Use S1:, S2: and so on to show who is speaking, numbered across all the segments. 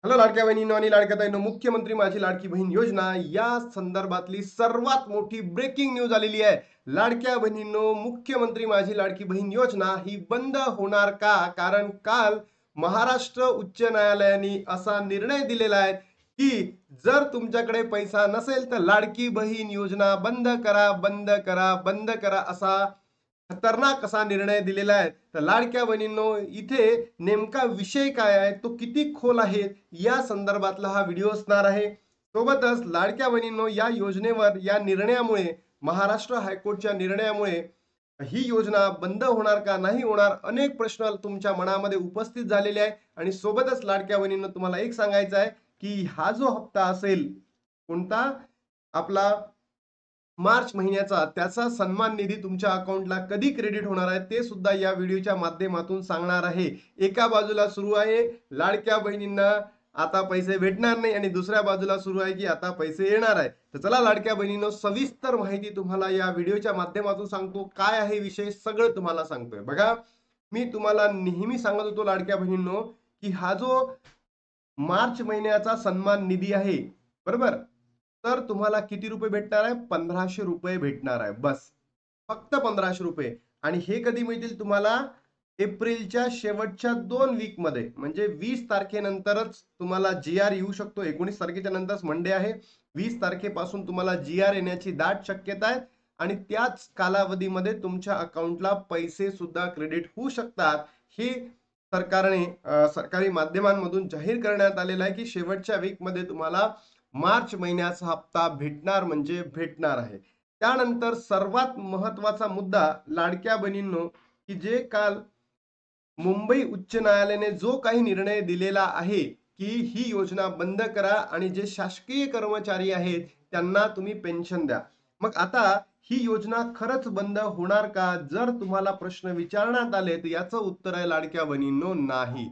S1: Hello लाडक्या बहिणींनो आणि लाडक्या ताईंनो, मुख्यमंत्री माझी लाडकी बहीण योजना या संदर्भातली सर्वात मोठी ब्रेकिंग न्यूज आलेली आहे. लाडक्या बहिणींनो, मुख्यमंत्री माझी लाडकी बहीण योजना ही बंद होणार का? कारण काल महाराष्ट्र उच्च न्यायालयाने असा निर्णय दिलेला आहे की जर तुमच्याकडे पैसा नसेल तर लाडकी बहीण योजना बंद करा, बंद करा, बंद करा, असा खतरनाक असा निर्णय दिलेला आहे. तर लाडक्या बहिणींनो, इथे नेमका विषय काय आहे, तो किती खोल आहे, या संदर्भातला हा व्हिडिओ असणार आहे. सोबतच लाडक्या बहिणींनो, या योजनेवर, या निर्णयामुळे, महाराष्ट्र हायकोर्टच्या निर्णयामुळे ही योजना बंद होणार का नाही होणार, अनेक प्रश्न तुमच्या मनामध्ये उपस्थित झालेले आहे. आणि सोबतच लाडक्या बहिणींनो, तुम्हाला एक सांगायचं आहे की हा जो हप्ता असेल, कोणता आपला मार्च महिन्याचा, त्याचा सन्मान निधी तुमच्या अकाउंटला कधी क्रेडिट होणार आहे ते सुद्धा या व्हिडिओच्या माध्यमातून सांगणार आहे. एका बाजूला सुरू आहे लाडक्या बहिणींना आता पैसे भेटणार नाही आणि दुसऱ्या बाजूला सुरू आहे की आता पैसे येणार आहे. तर चला लाडक्या बहिणींनो, सविस्तर माहिती तुम्हाला या व्हिडिओच्या माध्यमातून सांगतो. काय आहे विषय सगळं तुम्हाला सांगतोय. बघा, मी तुम्हाला नेहमी सांगत होतो लाडक्या बहिणींनो की हा जो मार्च महिन्याचा सन्मान निधी आहे, बरोबर, तर तुम्हाला किती रुपये भेटणार आहे? 1500 रुपये भेटणार आहे, बस. फक्त 1500 रुपये. आणि हे कधी मिळतील तुम्हाला? एप्रिलच्या शेवटच्या 2 वीक मध्ये, म्हणजे 20 तारखेनंतरच तुम्हाला जी आर येऊ शकतो. 19 तारखेच्या नंतर मंडे आहे. 20 तारखेपासून तुम्हाला जी आर येण्याची दाट शक्यता आहे. आणि त्याच कालावधीमध्ये तुमच्या अकाउंटला पैसे सुद्धा क्रेडिट होऊ शकतात. हे सरकारने सरकारी माध्यमांमधून जाहीर करण्यात आलेलं आहे की शेवटच्या वीक मध्ये तुम्हाला मार्च महिन्याचा हप्ता भेटणार म्हणजे भेटणार आहे. त्यानंतर सर्वात महत्वाचा मुद्दा लाडक्या बहिणींनो, की जे काल मुंबई उच्च न्यायालयाने जो काही निर्णय दिलेला आहे की ही योजना बंद करा आणि जे शासकीय कर्मचारी आहेत त्यांना तुम्ही पेन्शन द्या. मग आता ही योजना खरंच बंद होणार का? जर तुम्हाला प्रश्न विचारण्यात आले तर याचं उत्तर आहे लाडक्या बहिणींनो, नाही.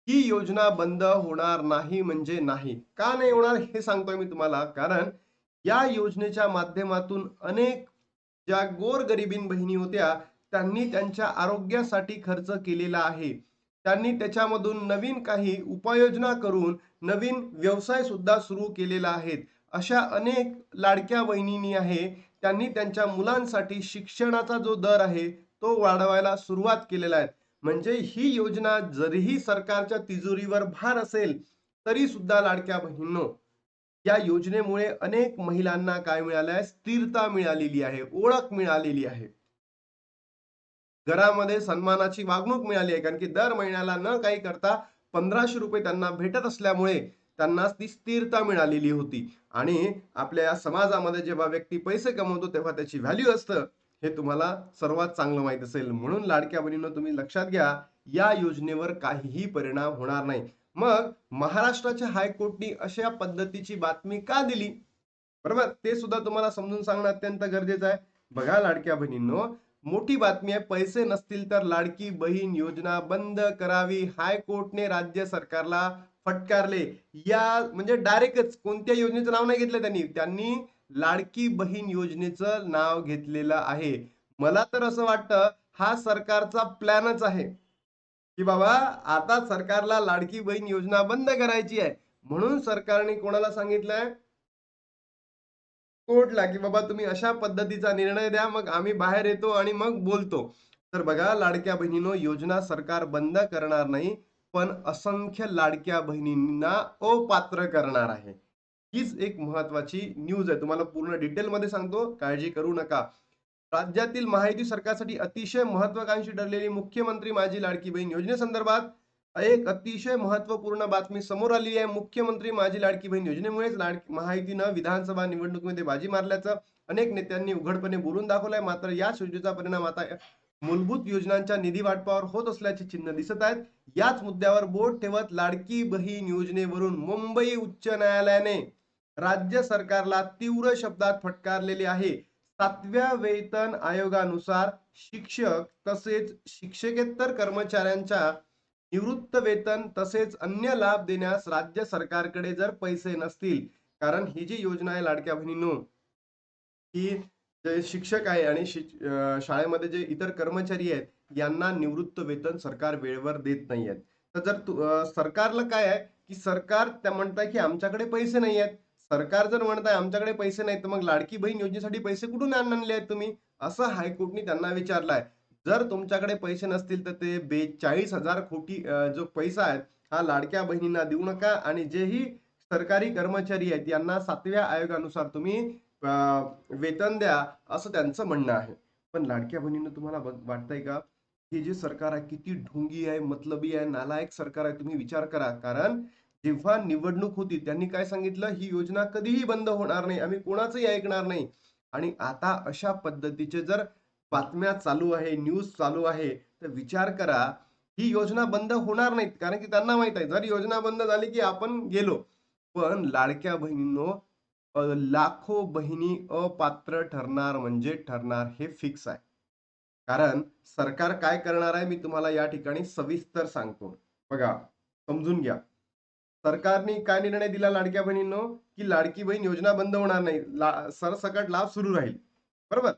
S1: ही योजना बंद होणार नाही म्हणजे नाही. का नाही होणार हे सांगतोय मी तुम्हाला. कारण या योजनेच्या माध्यमातून अनेक ज्या गोरगरिबीन बहिणी होत्या, त्यांनी त्यांच्या आरोग्यासाठी खर्च केलेला आहे. त्यांनी त्याच्यामधून नवीन काही उपाययोजना करून नवीन व्यवसाय सुद्धा सुरू केलेला आहे. अशा अनेक लाडक्या बहिणींनी आहे, त्यांनी त्यांच्या मुलांसाठी शिक्षणाचा जो दर आहे तो वाढवायला सुरुवात केलेला आहे. म्हणजे ही योजना जरीही सरकारच्या तिजोरीवर भार असेल, तरी सुद्धा लाडक्या बहिणींनो, या योजनेमुळे अनेक महिलांना काय मिळालं आहे? स्थिरता मिळालेली आहे, ओळख मिळालेली आहे. घरामध्ये सन्मानाची वागणूक मिळाली आहे. कारण की दर महिन्याला न काही करता 1500 रुपये त्यांना भेटत असल्यामुळे त्यांना ती स्थिरता मिळालेली होती. आणि आपल्या या समाजामध्ये जेव्हा व्यक्ती पैसे कमवतो तेव्हा त्याची व्हॅल्यू असतं, हे तुम्हाला सर्वात चांगलं माहित असेल. म्हणून लाडक्या बहिणींनो, तुम्ही लक्षात घ्या, या योजनेवर काहीही परिणाम होणार नाही. मग महाराष्ट्राच्या हायकोर्टनी अशा पद्धतीची बातमी का दिली, बरोबर, ते सुद्धा तुम्हाला समजून सांगणं अत्यंत गरजेचं आहे. बघा लाडक्या बहिणींनो, मोठी बातमी आहे. पैसे नसतील तर लाडकी बहीण योजना बंद करावी, हायकोर्टने राज्य सरकारला फटकारले. या म्हणजे डायरेक्टच कोणत्या योजनेचं नाव नाही घेतलं त्यांनी, त्यांनी लाडकी बहीण योजनेचं नाव घेतलेलं आहे. मला तर असं वाटतं हा सरकारचा प्लॅनच आहे की बाबा आता सरकारला लाडकी बहीण योजना बंद करायची आहे. म्हणून सरकारने कोणाला सांगितलंय? कोर्टला, की बाबा तुम्ही अशा पद्धतीचा निर्णय द्या, मग आम्ही बाहेर येतो आणि मग बोलतो. तर बघा लाडक्या बहिणींनो, योजना सरकार बंद करणार नाही, पण असंख्य लाडक्या बहिणींना अपात्र करणार आहे. हीच एक महत्वाची न्यूज आहे. तुम्हाला पूर्ण डिटेलमध्ये सांगतो, काळजी करू नका. राज्यातील महायुती सरकारसाठी अतिशय महत्वाकांक्षी ठरलेली मुख्यमंत्री माझी लाडकी बहीण योजनेसंदर्भात एक अतिशय महत्वपूर्ण बातमी समोर आली आहे. मुख्यमंत्री माझी लाडकी बहीण योजनेमुळेच महायुतीनं विधानसभा निवडणुकीमध्ये बाजी मारल्याचं अनेक नेत्यांनी उघडपणे बोलून दाखवलंय. मात्र याच योजनेचा परिणाम आता मूलभूत योजनांच्या निधी वाटपावर होत असल्याचे चिन्ह दिसत आहेत. याच मुद्द्यावर बोट ठेवत लाडकी बहीण योजनेवरून मुंबई उच्च न्यायालयाने राज्य सरकारला तीव्र शब्दात फटकारलेले आहे. 7व्या वेतन आयोगानुसार शिक्षक तसेच शिक्षकेतर कर्मचाऱ्यांच्या निवृत्त वेतन तसेच अन्य लाभ देण्यास राज्य सरकारकडे जर पैसे नसतील, कारण ही जी योजना आहे लाडक्या बहिणींनो, की जे शिक्षक आहे आणि शाळेमध्ये जे इतर कर्मचारी आहेत यांना निवृत्त वेतन सरकार वेळेवर देत नाही आहेत. तर जर सरकारला काय आहे की सरकार त्या म्हणताय की आमच्याकडे पैसे नाही आहेत. सरकार जर म्हणताय आमच्याकडे पैसे नाहीत, तर मग लाडकी बहीण योजनेसाठी पैसे कुठून आणले आहेत तुम्ही? असं हायकोर्टने त्यांना विचारलंय. जर तुमच्याकडे पैसे नसतील तर ते 42,000 कोटी जो पैसा आहे हा लाडक्या बहिणींना देऊ नका आणि जेही सरकारी कर्मचारी आहेत यांना 7व्या आयोगानुसार तुम्ही वेतन द्या, असं त्यांचं म्हणणं आहे. पण लाडक्या बहिणींनो तुम्हाला वाटतंय का? हे जे सरकार आहे किती ढोंगी आहे, मतलबी आहे, नालायक सरकार आहे. तुम्ही विचार करा. कारण जेव्हा निवडणूक होती त्यांनी काय सांगितलं, ही योजना कधीही बंद होणार नाही. आम्ही कोणाचंही ऐकणार नाही. आणि आता अशा पद्धतीचे जर बातम्या चालू आहे, न्यूज चालू आहे, तर विचार करा, ही योजना बंद होणार नाहीत. कारण की त्यांना माहीत आहे, जर योजना बंद झाली की आपण गेलो. पण लाडक्या बहिणींनो, लाखो बहिणी अपात्र ठरणार म्हणजे ठरणार हे फिक्स आहे. कारण सरकार काय करणार आहे मी तुम्हाला या ठिकाणी सविस्तर सांगतो. बघा, समजून घ्या. सरकारने काय निर्णय दिला लाडक्या बहिणींनो, की लाडकी बहीण योजना बंद होणार नाही. सरसकट लाभ सुरू राहील. बरोबर?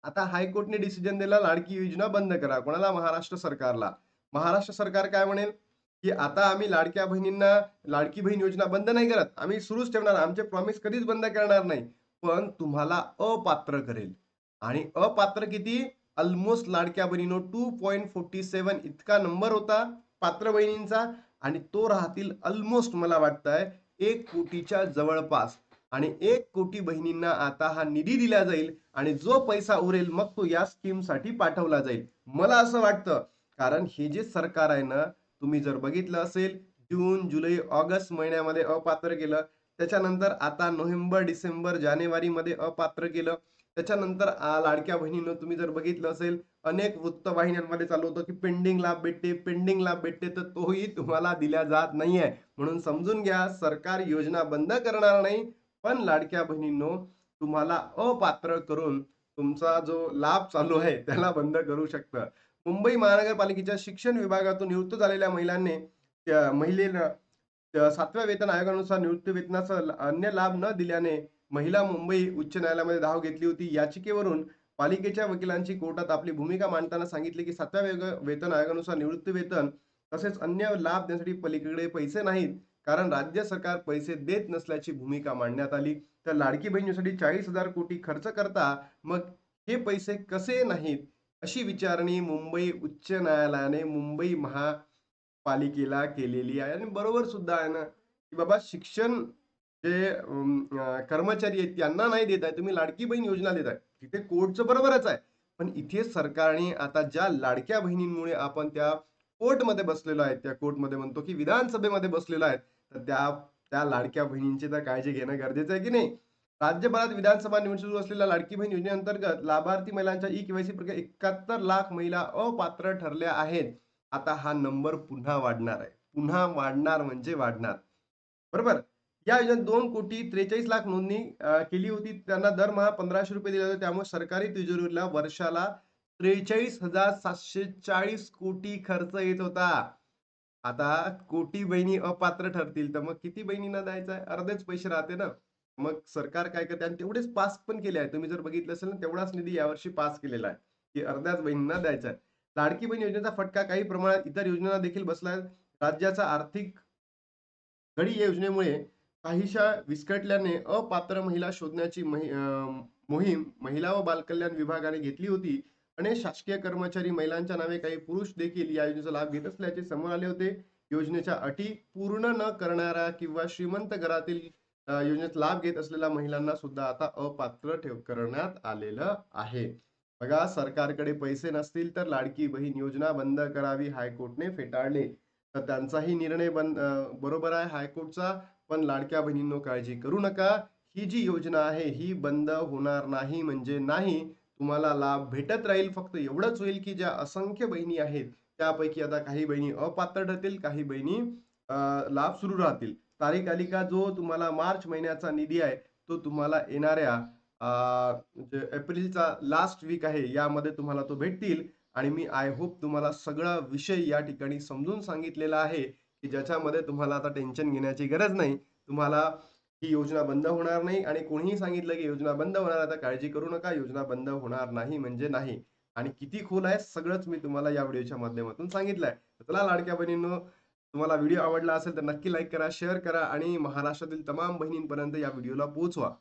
S1: आता हायकोर्टने डिसिजन दिला लाडकी योजना बंद करा. कोणाला? महाराष्ट्र सरकारला. महाराष्ट्र सरकार काय म्हणेल, की आता आम्ही लाडक्या बहिणींना लाडकी बहीण योजना बंद नाही करत. आम्ही सुरूच ठेवणार. आमचे प्रॉमिस कधीच बंद करणार नाही. पण तुम्हाला अपात्र करेल. आणि अपात्र किती? अल्मोस्ट लाडक्या बहिणीनो 2.47 इतका नंबर होता पात्र बहिणींचा आणि तो राहतील अल्मोस्ट मला वाटतंय 1 कोटीच्या जवळपास. आणि 1 कोटी बहिणींना आता हा निधी दिला जाईल आणि जो पैसा उरेल मग तो या स्कीमसाठी पाठवला जाईल. मला असं वाटतं, कारण हे जे सरकार आहे ना, तुम्ही जर बघितलं असेल जून, जुलै, ऑगस्ट महिन्यामध्ये अपात्र केलं. त्याच्यानंतर आता नोव्हेंबर, डिसेंबर, जानेवारीमध्ये अपात्र केलं. त्याच्यानंतर लाडक्या बहिणींनो तुम्ही जर बघितलं असेल, अनेक वृत्तवाहिन्यांमध्ये चालू होतं, की पेंडिंग लाभ भेटते, पेंडिंग लाभ भेटते, तर तोही तुम्हाला दिला जात नाहीये. म्हणून समजून घ्या, सरकार योजना बंद करणार नाही, पण लाडक्या बहिणींनो तुम्हाला अपात्र करून तुमचा जो लाभ चालू आहे त्याला बंद करू शकतं. मुंबई महानगरपालिकेच्या शिक्षण विभागातून निवृत्त झालेल्या महिलांनी त्या महिलेला 7व्या वेतन आयोगानुसार निवृत्ती वेतनाचा अन्य लाभ न दिल्याने महिला मुंबई उच्च न्यायालयामध्ये धाव घेतली होती. याचिकेवरून पालिकेच्या वकिलांची कोर्टात आपली भूमिका मांडताना सांगितले, की 7व्या वेतन आयोगानुसार निवृत्ती वेतन तसेच अन्य लाभ देण्यासाठी पलीकडे पैसे नाहीत. कारण राज्य सरकार पैसे देत नसल्याची भूमिका मांडण्यात आली. तर लाडकी बहीण योजनेसाठी 40,000 कोटी खर्च करता मग हे पैसे कसे नाहीत? अशी विचारणी मुंबई उच्च न्यायालयाने मुंबई महापालिकेला केलेली आहे. आणि बरोबर सुद्धा आहे ना, की बाबा शिक्षण जे कर्मचारी आहेत त्यांना नाही देताय, तुम्ही लाडकी बहीण योजना देताय. तिथे कोर्टचं बरोबरच आहे. पण इथे सरकारने आता ज्या लाडक्या बहिणींमुळे आपण त्या कोर्टमध्ये बसलेलो आहे, त्या कोर्टमध्ये म्हणतो, की विधानसभेमध्ये बसलेलो आहे. तर त्या त्या लाडक्या बहिणींची तर काळजी घेणं गरजेचं आहे की नाही? राज्यभरात विधानसभा निवडणूक सुरू असलेल्या लाडकी बहीण योजनेअंतर्गत लाभार्थी महिलांच्या ई-के-वाय-सी प्रक्रिया 71 लाख महिला अपात्र ठरल्या आहेत. आता हा नंबर पुन्हा वाढणार आहे. पुन्हा वाढणार म्हणजे वाढणार. बरोबर? या योजनेत 2,43,00,000 नोंदणी केली होती. त्यांना दरमहा ₹1,500 दिले होते. त्यामुळे सरकारी तिजोरीला वर्षाला 43,740 कोटी खर्च येत होता. आता कोटी बहिणी अपात्र ठरतील, तर मग किती बहिणींना द्यायचा आहे? अर्धेच पैसे राहते ना. मग सरकार काय करते आणि तेवढेच पास पण केले आहे. तुम्ही जर बघितलं असेल ना, तेवढाच निधी यावर्षी पास केलेला आहे, की अर्ध्याच बहिणींना द्यायचा आहे. लाडकी बहीण योजनेचा फटका काही प्रमाणात इतर योजनांना देखील बसला आहे. राज्याचा आर्थिक गडी या योजनेमुळे काहीशा विस्कटल्याने अपात्र महिला शोधण्याची मोहीम महिला व बालकल्याण विभागाने घेतली होती. अनेक शासकीय कर्मचारी महिलांच्या नावे काही पुरुष देखील या योजनेचा लाभ घेत असल्याचे समोर आले होते. योजनेच्या अटी पूर्ण न करणाऱ्या किंवा श्रीमंत घरातील योजनेचा लाभ घेत असलेल्या महिलांना सुद्धा आता अपात्र करण्यात आलेलं आहे. बघा, सरकारकडे पैसे नसतील तर लाडकी बहीण योजना बंद करावी हायकोर्टने फेटाळले. तर त्यांचाही निर्णय बरोबर आहे हायकोर्टचा. पण लाडक्या बहिणींनो काळजी करू नका. ही जी योजना आहे ही बंद होणार नाही म्हणजे नाही. तुम्हाला लाभ भेटत राहील. फक्त एवढंच होईल, की ज्या असंख्य बहिणी आहेत, त्यापैकी आता काही बहिणी अपात्र ठरतील, काही बहिणी लाभ सुरू राहतील. तारीख आली का जो तुम्हाला मार्च महिन्याचा निधी आहे, तो तुम्हाला येणाऱ्या म्हणजे एप्रिलचा लास्ट वीक आहे, यामध्ये तुम्हाला तो भेटतील. आणि मी आय होप तुम्हाला सगळा विषय या ठिकाणी समजून सांगितलेला आहे, की ज्याच्यामध्ये तुम्हाला आता टेन्शन घेण्याची गरज नाही. तुम्हाला ही योजना बंद होणार नाही आणि कोणीही सांगितलं, की योजना बंद होणार आहे, तर काळजी करू नका. योजना बंद होणार नाही म्हणजे नाही. आणि किती खोल आहे सगळंच मी तुम्हाला या व्हिडिओच्या माध्यमातून सांगितलं आहे. चला लाडक्या बहिणींनो, तुम्हाला व्हिडिओ आवडला असेल तर नक्की लाईक करा, शेअर करा आणि महाराष्ट्रातील तमाम बहिणींपर्यंत या व्हिडिओला पोहोचवा.